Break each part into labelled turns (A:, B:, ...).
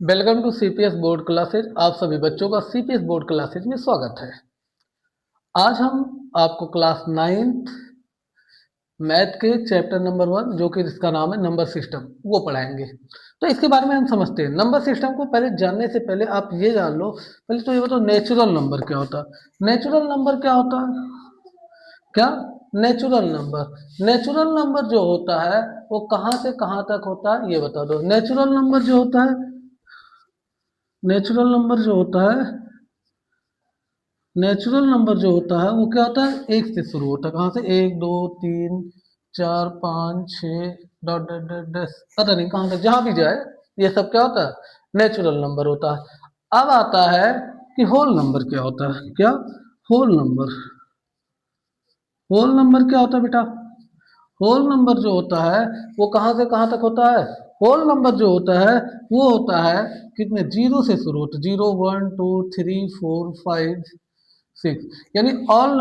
A: Welcome to CPS board classes. आप सभी बच्चों का सीपीएस बोर्ड क्लासेज में स्वागत है। आज हम आपको क्लास 9th मैथ के चैप्टर नंबर 1 जो कि इसका नाम है नंबर सिस्टम वो पढ़ाएंगे। तो इसके बारे में हम समझते हैं। नंबर सिस्टम को पहले जानने से पहले आप ये जान लो, पहले तो ये बताओ नेचुरल नंबर क्या होता है। नेचुरल नंबर क्या होता है? क्या? Natural number. नेचुरल नंबर जो होता है वो कहाँ से कहाँ तक होता है ये बता दो। नेचुरल नंबर जो होता है, नेचुरल नंबर जो होता है, नेचुरल नंबर जो होता है वो क्या होता है? एक से शुरू होता है। कहाँ से? एक, दो, तीन, चार, पाँच, छः, डॉट डॉट डॉट डॉट, पता नहीं कहाँ तक, जहाँ भी जाए ये सब क्या होता है? नेचुरल नंबर होता है। अब आता है कि होल नंबर क्या होता है। क्या? Whole number. होल नंबर क्या होता है बेटा? होल नंबर जो होता है वो कहाँ से कहाँ तक होता है? होल नंबर जो होता है वो होता है कितने? जीरो से शुरू होता है। Zero, one, two, three, four, five, six, यानी all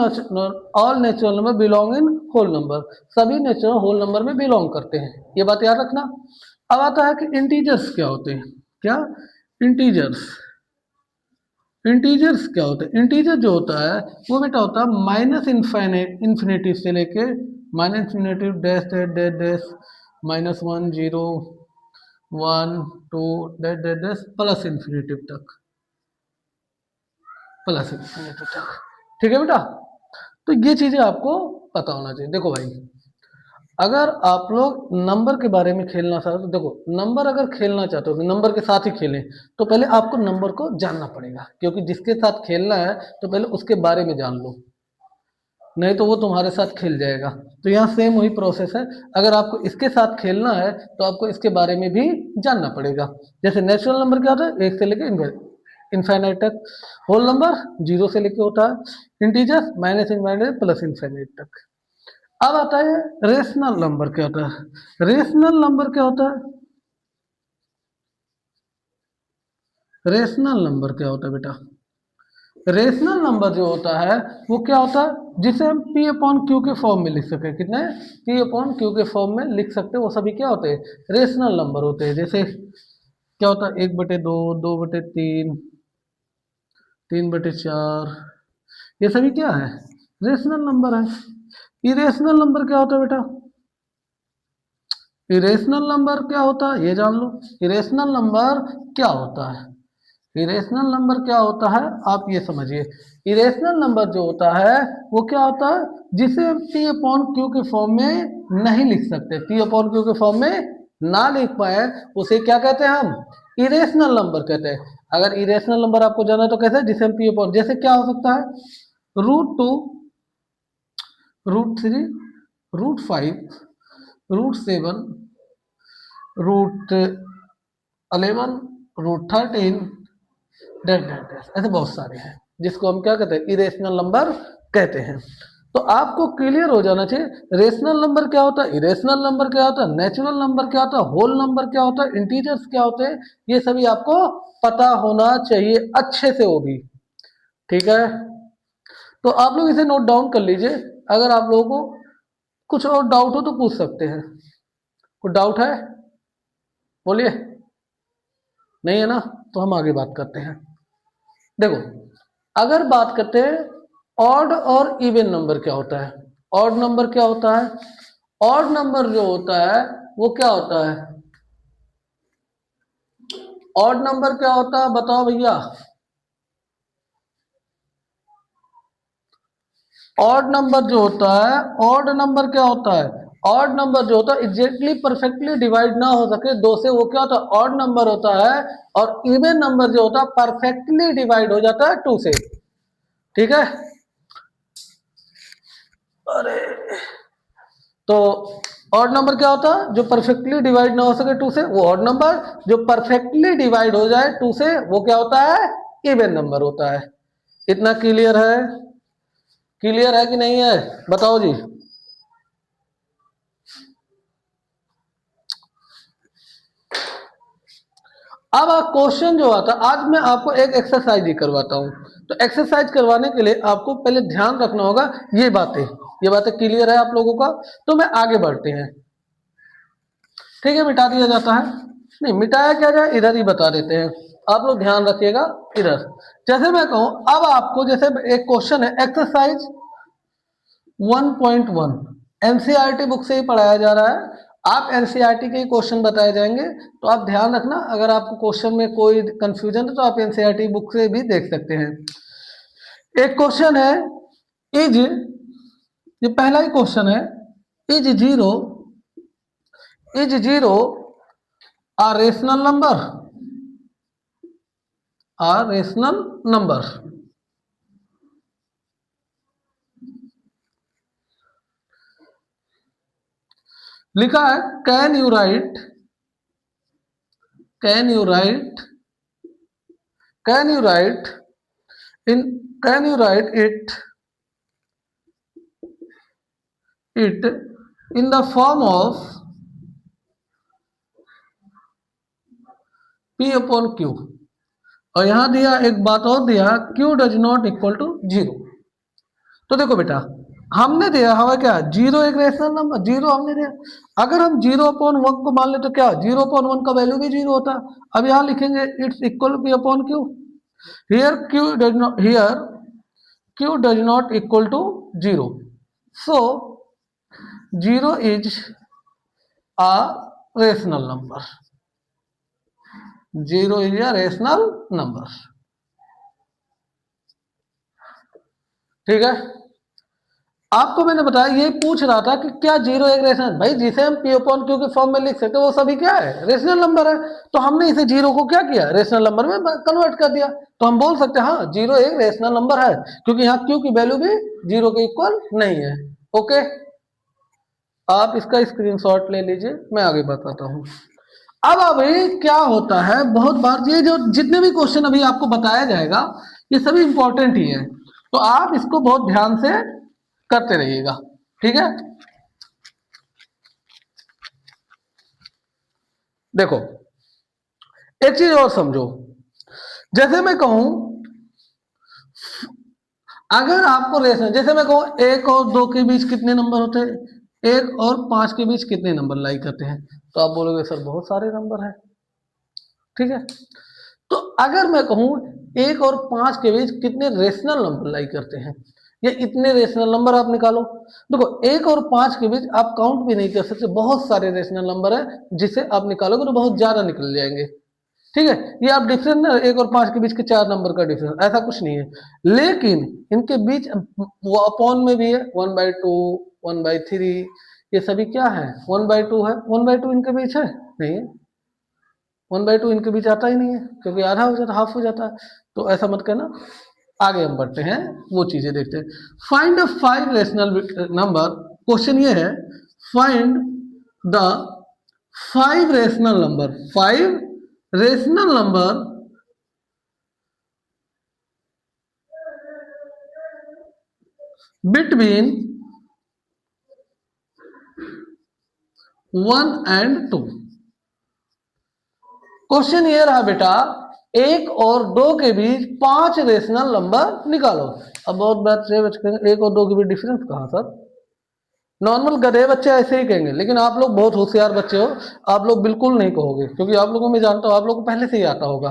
A: natural number belong in whole number. सभी नेचुरल होल नंबर में बिलोंग करते हैं, ये बात याद रखना। अब आता है कि इंटीजर्स क्या होते हैं। क्या? इंटीजर्स। इंटीजर्स क्या होते हैं? इंटीजर जो होता है वो बेटा होता है माइनस इन्फिनेटिव से लेके minus infinitive dash dash dash dash minus one, zero, one, two, dash dash dash plus infinitive तक। प्लस इन्फिनेटिव तक। ठीक है बेटा? तो ये चीजें आपको पता होना चाहिए। देखो भाई, अगर आप लोग नंबर के बारे में खेलना चाहते हो तो देखो, नंबर अगर खेलना चाहते हो तो नंबर के साथ ही खेलें, तो पहले आपको नंबर को जानना पड़ेगा, क्योंकि जिसके साथ खेलना है तो पहले उसके बारे में जान लो, नहीं तो वो तुम्हारे साथ खेल जाएगा। तो यहाँ सेम वही प्रोसेस है। अगर आपको इसके साथ खेलना है तो आपको इसके बारे में भी जानना पड़ेगा। जैसे नेचुरल नंबर क्या होता है? एक से लेके इनफाइनाइट तक। होल नंबर जीरो से लेके होता है। Integer minus infinite plus infinite तक। अब आता है रेशनल नंबर क्या होता है। रेशनल नंबर क्या होता है? रेशनल नंबर क्या होता है बेटा? रेशनल नंबर जो होता है वो क्या होता है? जिसे हम पी अपॉन क्यू के फॉर्म में लिख सके। कितने? पी अपॉन क्यू के फॉर्म में लिख सकते हैं। वो सभी क्या होते हैं? रेशनल नंबर होते हैं। जैसे क्या होता है? एक बटे दो, दो बटे तीन, तीन बटे चार, ये सभी क्या है? रेशनल नंबर है। इरेशनल नंबर क्या होता है बेटा? इरेशनल नंबर क्या होता है ये जान लो। इरेशनल नंबर क्या होता है? इरेशनल नंबर क्या होता है आप ये समझिए। इरेशनल नंबर जो होता है वो क्या होता है? जिसे हम पी अपॉन क्यू के फॉर्म में नहीं लिख सकते, पी अपॉन क्यू के फॉर्म में ना लिख पाए, उसे क्या कहते हैं हम? इरेशनल नंबर कहते हैं। अगर इरेशनल नंबर आपको जाना है तो कैसे? जिसे हम पी अपॉन, जैसे क्या हो सकता है? Root two, root three, root five, root seven, root 11, root 13, dot dot dot, ऐसे बहुत सारे हैं जिसको हम क्या कहते हैं? इरेशनल नंबर कहते हैं। तो आपको क्लियर हो जाना चाहिए रेशनल नंबर क्या होता है, इरेशनल नंबर क्या होता है, नेचुरल नंबर क्या होता है, होल नंबर क्या होता है, इंटीजर्स क्या होते हैं, ये सभी आपको पता होना चाहिए अच्छे से, वो भी। ठीक है? तो आप लोग इसे नोट डाउन कर लीजिए। अगर आप लोगों को कुछ और डाउट हो तो पूछ सकते हैं। कुछ डाउट है? बोलिए। नहीं है ना? तो हम आगे बात करते हैं। देखो, अगर बात करते हैं ऑड और इवन नंबर क्या होता है। ऑड नंबर क्या होता है? ऑड नंबर जो होता है वो क्या होता है? ऑड नंबर क्या होता है बताओ भैया। ऑड नंबर जो होता है, ऑड नंबर क्या होता है? ऑड नंबर जो होता है एग्जैक्टली परफेक्टली डिवाइड ना हो सके दो से, वो क्या होता है? ऑड नंबर होता है। और इवन नंबर जो होता है परफेक्टली डिवाइड हो जाता है टू से। ठीक है? अरे, तो ऑड नंबर क्या होता है? जो परफेक्टली डिवाइड ना हो सके टू से वो ऑड नंबर, जो परफेक्टली डिवाइड हो जाए टू से वो क्या होता है? इवन नंबर होता है। इतना क्लियर है? क्लियर है कि नहीं है? बताओ जी। अब क्वेश्चन जो आता है, आज मैं आपको एक एक्सरसाइज ही करवाता हूं। तो एक्सरसाइज करवाने के लिए आपको पहले ध्यान रखना होगा ये बातें क्लियर है आप लोगों का? तो मैं आगे बढ़ते हैं। ठीक है, मिटा दिया जाता है। नहीं, मिटाया क्या जाए इधर ही बता देते हैं, आप लोग ध्यान रखिएगा इधर। जैसे मैं कहूं अब आपको, जैसे एक क्वेश्चन है एक्सरसाइज 1.1 एनसीईआरटी बुक से ही पढ़ाया जा रहा है, आप एनसीईआरटी के क्वेश्चन बताए जाएंगे, तो आप ध्यान रखना अगर आपको क्वेश्चन में कोई कंफ्यूजन है तो आप एनसीईआरटी बुक से भी देख सकते हैं। एक क्वेश्चन है इज, ये पहला ही क्वेश्चन है, is zero a rational number. लिखा है can you write in can you write it in the form of P upon Q। और यहां दिया एक बात और दिया, Q does not equal to 0। तो देखो बेटा, हमने दिया हुआ क्या, जीरो एक रेशनल नंबर, जीरो हमने दिया। अगर हम 0/1 को मान ले तो क्या 0/1 का वैल्यू भी 0 होता। अब यहां लिखेंगे it's equal to P upon Q। Here Q does not equal to 0, so 0 is a rational number. 0 is a rational number. ठीक है, आपको मैंने बताया, ये पूछ रहा था कि क्या जीरो एक रेशनल, भाई जिसे हम P अपॉन Q के फॉर्म में लिख सकते हैं वो सभी क्या है, रेशनल नंबर है। तो हमने इसे जीरो को क्या किया, रेशनल नंबर में कन्वर्ट कर दिया। तो हम बोल सकते हैं हाँ जीरो एक रेशनल नंबर है, क्योंकि यहाँ Q की वैल्यू भी जीरो के इक्वल नहीं है। ओके, आप इसका स्क्रीनशॉट ले लीजिए, मैं आगे बताता हूँ। अब अभी क्या होता है, बहुत बार ये जो जितने भी क्वेश्चन अभी आपको बताया जाएगा ये सभी इंपॉर्टेंट ही है, तो आप इसको बहुत ध्यान से करते रहिएगा। ठीक है, देखो एक चीज और समझो, जैसे मैं कहूं अगर आपको रेशनल, जैसे मैं कहूं 1 और 2 के बीच कितने नंबर होते हैं, 1 और 5 के बीच कितने नंबर लाई करते हैं, तो आप बोलोगे सर बहुत सारे नंबर है। ठीक है, तो अगर मैं कहूं 1 और 5 के बीच कितने रेशनल नंबर लाई करते हैं, ये इतने रेशनल नंबर आप निकालो। देखो 1 और 5 के बीच आप काउंट भी नहीं कर सकते, बहुत सारे रेशनल नंबर है, जिसे आप निकालोगे तो बहुत ज्यादा निकल जाएंगे। ठीक है, ये आप डिफरेंस ना 1 और 5 के बीच के 4 नंबर का डिफरेंस, ऐसा कुछ नहीं है। लेकिन इनके बीच वो अपॉन में भी है 1/2 1/3, ये सभी क्या है 1/2 है, 1/2 इनके बीच है नहीं है, 1/2 इनके बीच आता ही नहीं है, क्योंकि आधा हो जाता, हाफ हो जाता है। तो ऐसा मत करना। आगे हम बढ़ते हैं, वो चीजें देखते हैं। Find the 5 rational number, question ये है find the 5 rational number, 5 rational number between 1 and 2। Question ये रहा बेटा, 1 और 2 के बीच 5 रेशनल नंबर निकालो। अब बहुत बात से बच्चे 1 और 2 के बीच डिफरेंस कहाँ सर, नॉर्मल गधे बच्चे ऐसे ही कहेंगे, लेकिन आप लोग बहुत होशियार बच्चे हो, आप लोग बिल्कुल नहीं कहोगे, क्योंकि आप लोगों में जानता हूं आप लोगों को पहले से ही आता होगा।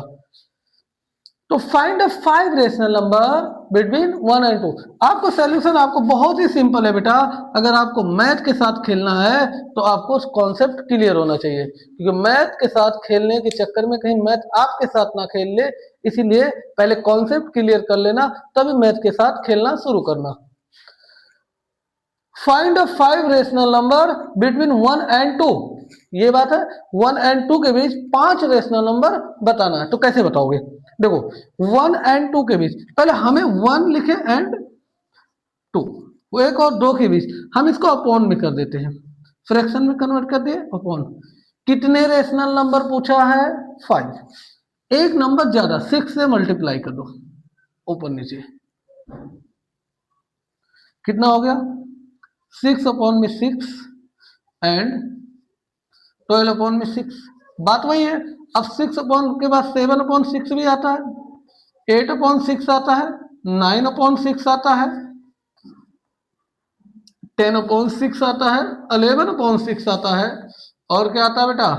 A: तो find the 5 rational number between 1 and 2। आपको सॉल्यूशन आपको बहुत ही सिंपल है बेटा, अगर आपको मैथ के साथ खेलना है तो आपको कॉन्सेप्ट क्लियर होना चाहिए, क्योंकि मैथ के साथ खेलने के चक्कर में कहीं मैथ आपके साथ ना खेल ले, इसीलिए पहले कॉन्सेप्ट क्लियर कर लेना, तभी मैथ के साथ खेलना शुरू करना। Find the 5 rational number between 1 and 2, ये बात है 1 and 2 के बीच 5 रेशनल नंबर बताना है। तो कैसे बताओगे, देखो 1 and 2 के बीच पहले हमें 1 लिखे एंड 2, 1 और 2 के बीच हम इसको अपॉन में कर देते हैं, फ्रैक्शन में कन्वर्ट कर दिए अपॉन। कितने रेशनल नंबर पूछा है 5, एक नंबर ज्यादा 6 से मल्टीप्लाई कर दो, ऊपर नीचे कितना हो गया 6 अपॉन में 6 एंड 12 अपॉन में 6, बात वही है। अब 6 अपॉन के बाद 7 अपॉन 6 भी आता है, 8 अपॉन 6 आता है, 9 अपॉन 6 आता है, 10 अपॉन 6 आता है, 11 अपॉन 6 आता है, और क्या आता है बेटा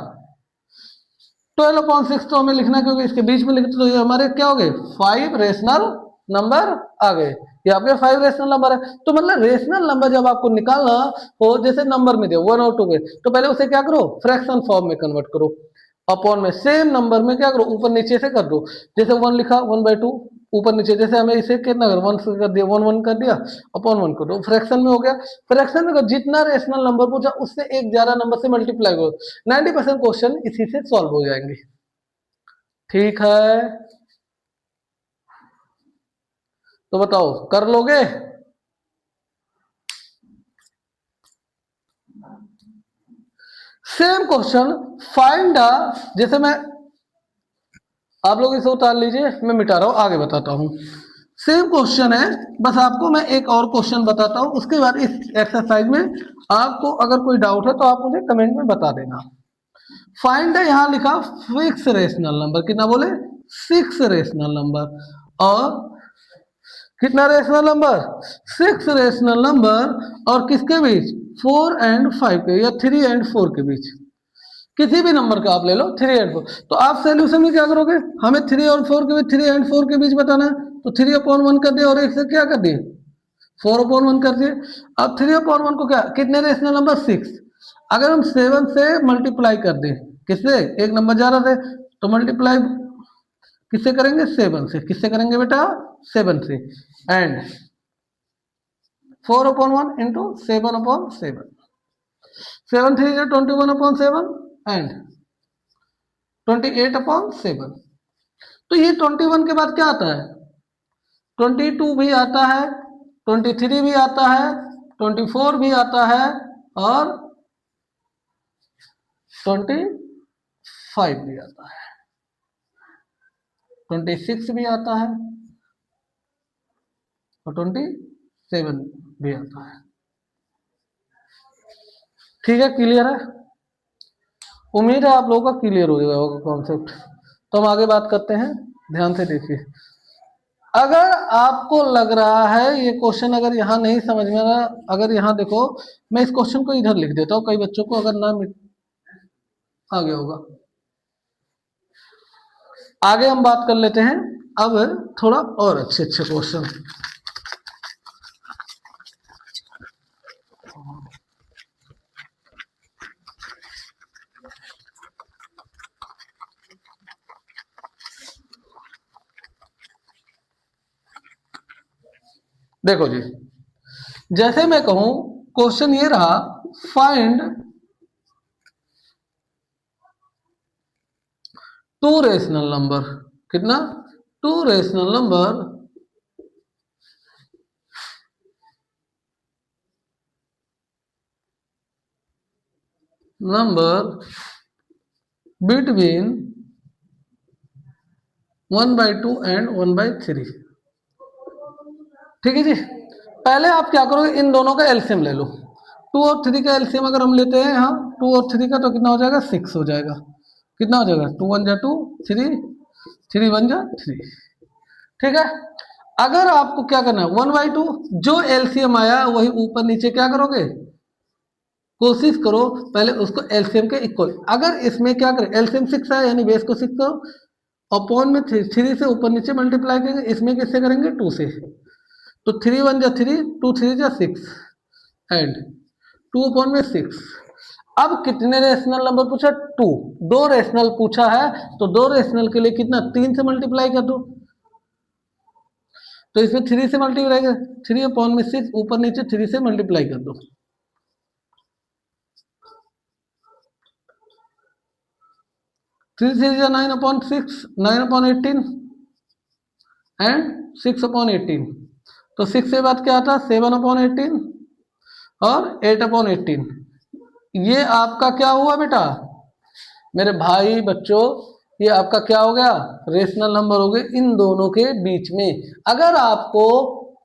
A: 12/6 तो हमें लिखना, क्योंकि इसके बीच में लिखते तो ये हमारे क्या हो गए, 5 रेशनल नंबर आ गए। ये आपके 5 रेशनल नंबर है। तो मतलब रेशनल नंबर जब आपको निकालना हो, जैसे नंबर में दे 1 और 2 के, तो पहले उसे क्या करो, फ्रैक्शन फॉर्म में कन्वर्ट करो, अपॉन में सेम नंबर में क्या करो, ऊपर नीचे से कर दो। जैसे 1 लिखा 1/2, ऊपर नीचे, जैसे हमें इसे कितना कर 1 से कर दिया, 1 1 कर दिया, अपॉन 1 कर दो, फ्रैक्शन में हो गया। फ्रैक्शन में जितना रेशनल नंबर पूछा उससे एक ज्यादा नंबर से मल्टीप्लाई करो। 90% क्वेश्चन इसी से सॉल्व हो जाएंगे। ठीक है, तो बताओ कर लोगे? सेम क्वेश्चन फाइंड जैसे मैं, आप लोग इसे उतार लीजिए, मैं मिटा रहा हूं, आगे बताता हूं। सेम क्वेश्चन है, बस आपको मैं एक और क्वेश्चन बताता हूं, उसके बाद इस एक्सरसाइज में आपको अगर कोई डाउट है तो आप मुझे कमेंट में बता देना। फाइंड यहां लिखा फिक्स रेशनल नंबर, कितना बोले, 6 रेशनल नंबर। और कितना रेशनल नंबर, 6 रेशनल नंबर, और किसके बीच, 4 एंड 5 के, या 3 एंड 4 के बीच, किसी भी नंबर का आप ले लो, 3 एंड 4। तो आप सोल्यूशन में क्या करोगे, हमें 3 और 4 के बीच, 3 एंड 4 के बीच बताना है, तो 3/1 कर दिया, और एक से क्या कर दिए, 4/1 कर दिए। अब 3/1 को क्या, कितने रेशनल नंबर, 6। अगर हम 7 से मल्टीप्लाई कर दें, किससे, एक नंबर ज्यादा से, तो मल्टीप्लाई किससे करेंगे, 7 से। किससे करेंगे बेटा, 7 से। And 4/1 into 7/7, 7 3 21/7, and 28/7। तो ये 21 के बाद क्या आता है, 22 भी आता है, 23 भी आता है, 24 भी आता है, और 25 भी आता है, 26 भी आता है, और 27 भी आता है। ठीक है, क्लियर है? उम्मीद है आप लोगों का क्लियर हो गया होगा कॉन्सेप्ट। तो हम आगे बात करते हैं, ध्यान से देखिए। अगर आपको लग रहा है ये क्वेश्चन अगर यहाँ नहीं समझ में आ रहा, अगर यहाँ देखो, मैं इस क्वेश्चन को इधर लिख देता हूँ, कई बच्चों को अगर ना आ गया होगा। आगे हम बात कर लेते हैं अब थोड़ा और अच्छे अच्छे क्वेश्चन। देखो जी, जैसे मैं कहूं, क्वेश्चन ये रहा, फाइंड 2 रेशनल नंबर, कितना, 2 रेशनल नंबर बिटवीन 1/2 एंड 1/3। ठीक है जी, पहले आप क्या करोगे, इन दोनों का एलसीएम ले लो। 2 और 3 का एलसीएम अगर हम लेते हैं, हाँ 2 और 3 का, तो कितना हो जाएगा, 6 हो जाएगा। कितना हो जाएगा, 2 1 जा 2, 3 3 1 जा 3। ठीक है, अगर आपको क्या करना है, 1/2 जो एलसीएम आया वही ऊपर नीचे क्या करोगे, कोशिश करो पहले उसको एलसीएम के इक्वल। अगर इसमें क्या करें, एलसीएम 6 है, यानी बेस को 6 करो, अपॉन में 3 से ऊपर नीचे मल्टीप्लाई करेंगे, इसमें किससे करेंगे, 2 से। तो 3 1 जा 3, 2 3 जा 6, एंड 2/6। अब कितने रेशनल नंबर पूछा, 2। 2 रेशनल पूछा है, तो 2 रेशनल के लिए कितना, 3 से मल्टीप्लाई कर दो। तो इसमें 3 से मल्टीप्लाई कर, 3/6, ऊपर नीचे 3 से मल्टीप्लाई कर दो। 3 3 जा 9/6, 9/18, एंड 6/18। तो 6 के बाद क्या आता है, 7/18, और 8/18। ये आपका क्या हुआ बेटा, मेरे भाई बच्चों, ये आपका क्या हो गया, रेशनल नंबर हो गए इन दोनों के बीच में। अगर आपको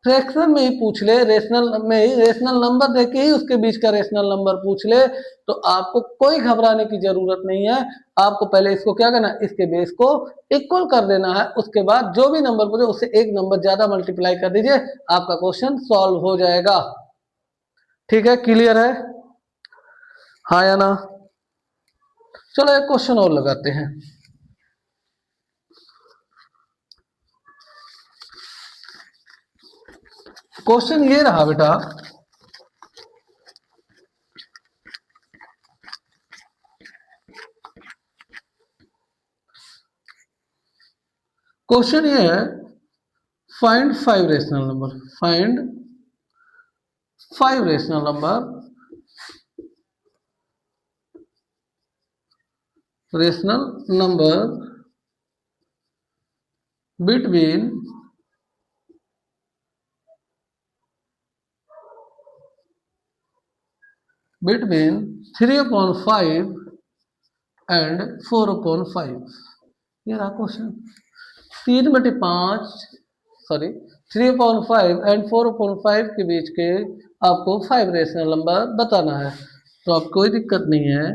A: फ्रैक्शन में ही पूछ ले, रेशनल में ही रेशनल नंबर देके ही उसके बीच का रेशनल नंबर पूछ ले, तो आपको कोई घबराने की जरूरत नहीं है। आपको पहले इसको क्या करना है, इसके बेस को इक्वल कर देना है, उसके बाद जो भी नंबर पूछे उससे एक नंबर ज्यादा मल्टीप्लाई कर दीजिए, आपका क्वेश्चन सॉल्व हो जाएगा। ठीक है, क्लियर है, हाँ या ना? चलो एक क्वेश्चन और लगाते हैं। क्वेश्चन ये रहा बेटा, क्वेश्चन ये है find 5 rational number, find 5 rational number, rational number between 3/5 and 4/5। ये रहा क्वेश्चन। 3/5 सॉरी 3/5 एंड 4/5 के बीच के आपको 5 रेशनल नंबर बताना है। तो आप कोई दिक्कत नहीं है,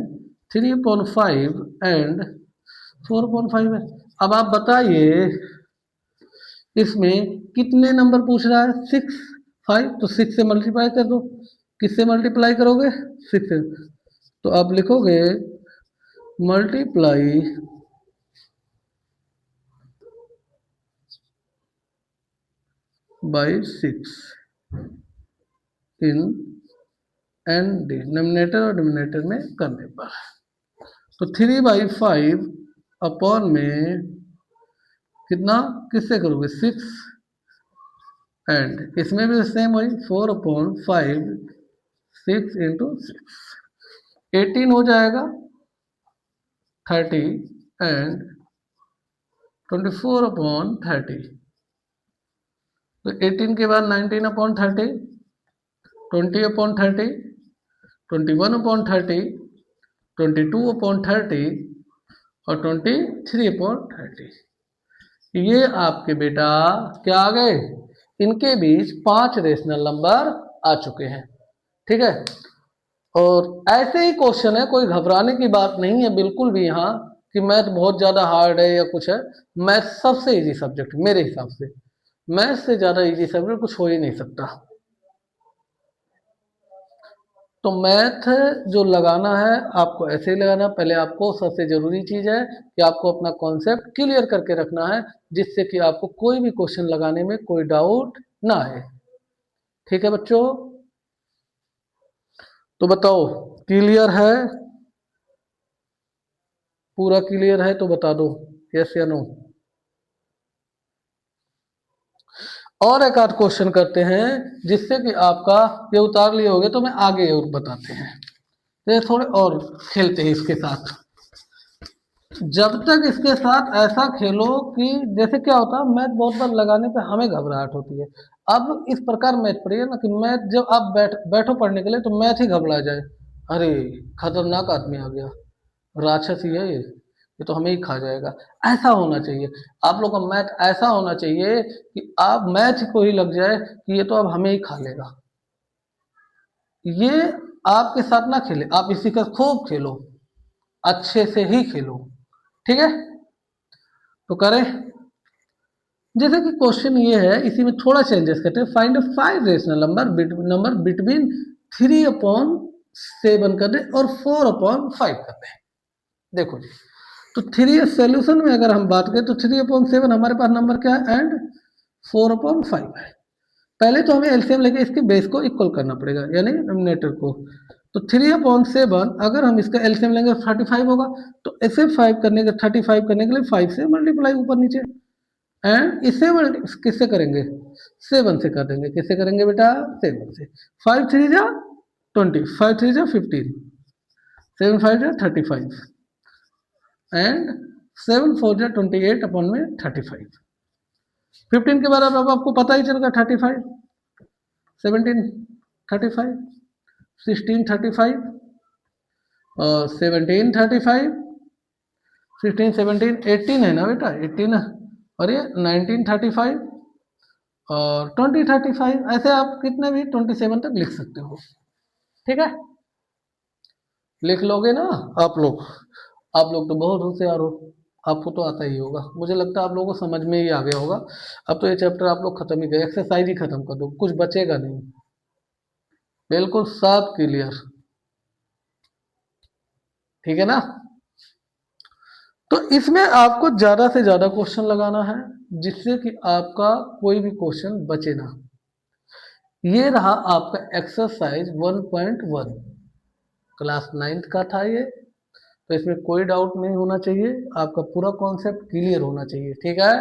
A: 3/5 एंड 4/5 है। अब आप बताइए इसमें कितने नंबर पूछ रहा है, 6 5, तो 6 से मल्टीप्लाई कर दो। किससे मल्टीप्लाई करोगे, 6 से। तो आप लिखोगे multiply by 6 in an D, denominator और डिनोमिनेटर में करने पर। तो 3/5 अपॉन में कितना, किससे करोगे, 6, एंड इसमें भी सेम वही 4/5, 6 इंटू 6, 18 हो जाएगा, 30 एंड 24/30। तो 18 के बाद 19/30, 20/30, 21/30, 22/30 और 23/30। ये आपके बेटा क्या आ गए, इनके बीच 5 रेशनल नंबर आ चुके हैं। ठीक है, और ऐसे ही क्वेश्चन है, कोई घबराने की बात नहीं है बिल्कुल भी यहाँ कि मैथ बहुत ज़्यादा हार्ड है या कुछ है। मैथ सबसे इजी सब्जेक्ट मेरे हिसाब से, मैथ से ज़्यादा इजी सब्जेक्ट कुछ हो ही नहीं सकता। तो मैथ जो लगाना है आपको ऐसे ही लगाना। पहले आपको सबसे ज़रूरी चीज़ है कि आपको अपना कॉन्सेप्ट क्लियर करके रखना है, जिससे कि आपको कोई भी क्वेश्चन लगाने में कोई डाउट ना आए। ठीक है बच्चों, तो बताओ क्लियर है, पूरा क्लियर है तो बता दो यस या नो। और एक आध क्वेश्चन करते हैं जिससे कि आपका ये उतार लिए होगे, तो मैं आगे और बताते हैं। ये थोड़े और खेलते हैं इसके साथ, जब तक इसके साथ ऐसा खेलो कि जैसे क्या होता है, मैथ बहुत बार लगाने पे हमें घबराहट होती है। अब इस प्रकार मैथ पढ़िए ना कि मैथ जब आप बैठो पढ़ने के लिए तो मैथ ही घबरा जाए, अरे खतरनाक आदमी आ गया, राक्षस ही है ये तो हमें ही खा जाएगा। ऐसा होना चाहिए आप लोग का मैथ, ऐसा होना चाहिए कि आप मैथ को ही लग जाए कि ये तो अब हमें ही खा लेगा। ये आपके साथ ना खेले, आप इसी का खूब खेलो, अच्छे से ही खेलो। ठीक है, तो करें। जैसे कि क्वेश्चन ये है, इसी में थोड़ा चेंजेस करते हैं। फाइंड 5 रेशनल नंबर बिटवीन 3/7 कर दे और 4/5 कर दे। देखो जी, तो 3 सोल्यूशन में अगर हम बात करें तो 3/7 हमारे पास नंबर क्या है एंड 4/5 है। पहले तो हमें एलसीएम लेके इसके बेस को इक्वल करना पड़ेगा, यानी डिनोमिनेटर को। तो 3/7 अगर हम इसका एलसीएम लेंगे 35 होगा, तो इसे 35 करने के लिए 5 से मल्टीप्लाई ऊपर नीचे, एंड इसे किससे करेंगे, 7 से कर देंगे। किससे करेंगे बेटा, 7 से। 5 3 जा 20, 5 3 जा 15, 7 5 जा 35 एंड 7 4 जा 28 अपॉन में 35। 15 के बाद अब आपको पता ही चल गया 35, 17 35, 16 35 और 17 35, 16 17 18 है ना बेटा, 18 है, और ये 19 35 और 20 35। ऐसे आप कितने भी 27 तक लिख सकते हो। ठीक है, लिख लोगे ना आप लोग। आप लोग तो बहुत होशियार हो, आपको तो आता ही होगा। मुझे लगता है आप लोगों को समझ में ही आ गया होगा। अब तो ये चैप्टर आप लोग खत्म ही गए, एक्सरसाइज ही खत्म कर दो, कुछ बचेगा नहीं, बिल्कुल साफ क्लियर। ठीक है ना, तो इसमें आपको ज्यादा से ज्यादा क्वेश्चन लगाना है जिससे कि आपका कोई भी क्वेश्चन बचे ना। ये रहा आपका एक्सरसाइज 1.1, क्लास 9th का था ये। तो इसमें कोई डाउट नहीं होना चाहिए, आपका पूरा कॉन्सेप्ट क्लियर होना चाहिए, ठीक है।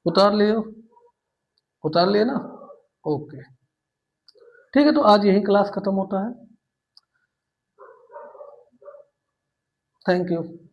A: उतार लियो, उतार लिए ना, ओके ठीक है। तो आज यही क्लास खत्म होता है। Thank you.